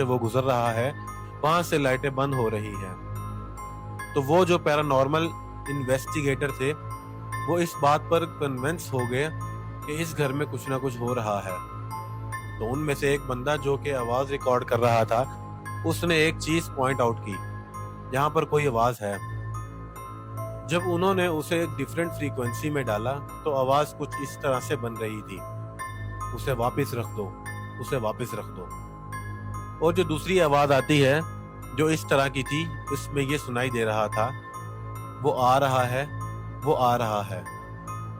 से वो गुजर रहा है वहां से लाइटें बंद हो रही हैं। तो वो जो पैरानॉर्मल इन्वेस्टिगेटर थे वो इस बात पर कन्विंस हो गए कि इस घर में कुछ ना कुछ हो रहा है। तो उनमें से एक बंदा जो कि आवाज रिकॉर्ड कर रहा था, उसने एक चीज पॉइंट आउट की, यहाँ पर कोई आवाज है। जब उन्होंने उसे एक डिफरेंट फ्रीक्वेंसी में डाला तो आवाज कुछ इस तरह से बन रही थी, उसे वापस रख दो, उसे वापस रख दो। और जो दूसरी आवाज आती है जो इस तरह की थी, इसमें ये सुनाई दे रहा था, वो आ रहा है, वो आ रहा है।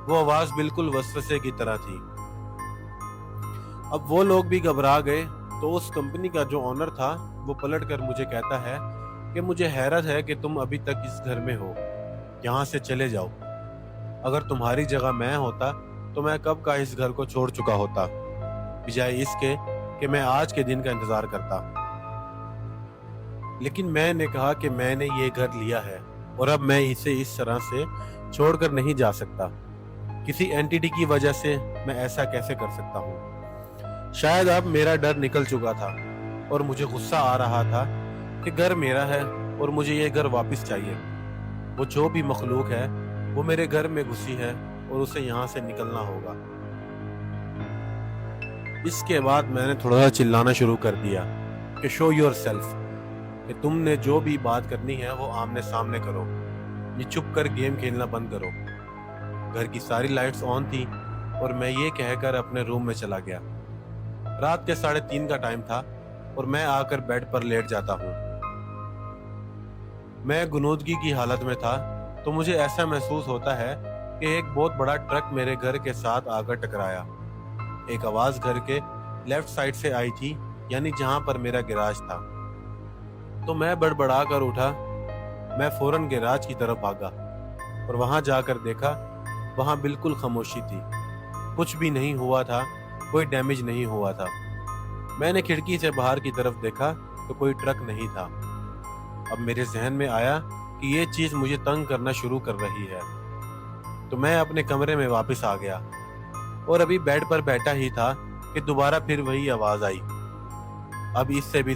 वो आवाज बिल्कुल वसवसे की तरह थी। अब वो लोग भी घबरा गए। तो उस कंपनी का जो ओनर था वो पलट कर मुझे कहता है कि मुझे हैरत है कि तुम अभी तक इस घर में हो, यहाँ से चले जाओ। अगर तुम्हारी जगह मैं होता तो मैं कब का इस घर को छोड़ चुका होता, बजाय इसके कि मैं आज के दिन का इंतजार करता। लेकिन मैंने कहा कि मैंने ये घर लिया है और अब मैं इसे इस तरह से छोड़कर नहीं जा सकता। किसी एंटिटी की वजह से मैं ऐसा कैसे कर सकता हूँ। शायद अब मेरा डर निकल चुका था और मुझे गुस्सा आ रहा था कि घर मेरा है और मुझे ये घर वापस चाहिए। वो जो भी मखलूक है वो मेरे घर में घुसी है और उसे यहाँ से निकलना होगा। इसके बाद मैंने थोड़ा सा चिल्लाना शुरू कर दिया कि शो योर सेल्फ, कि तुमने जो भी बात करनी है वो आमने सामने करो, ये चुप कर गेम खेलना बंद करो। घर की सारी लाइट्स ऑन थी और मैं ये कहकर अपने रूम में चला गया। रात के 3:30 का टाइम था और मैं आकर बेड पर लेट जाता हूँ। मैं गुनूदगी की हालत में था तो मुझे ऐसा महसूस होता है कि एक बहुत बड़ा ट्रक मेरे घर के साथ आकर टकराया। एक आवाज घर के लेफ्ट साइड से आई थी, यानी जहां पर मेरा गैराज था। तो मैं बड़बड़ा कर उठा। मैं फौरन गैराज की तरफ भागा और वहां जाकर देखा, वहां बिल्कुल खामोशी थी, कुछ भी नहीं हुआ था, कोई डैमेज नहीं हुआ था। मैंने खिड़की से बाहर की तरफ देखा तो कोई ट्रक नहीं था। अब मेरे जहन में आया कि ये चीज मुझे तंग करना शुरू कर रही है। तो मैं अपने कमरे में वापस आ गया और अभी बेड पर बैठा ही था कि दोबारा फिर वही आवाज आई, अब इससे भी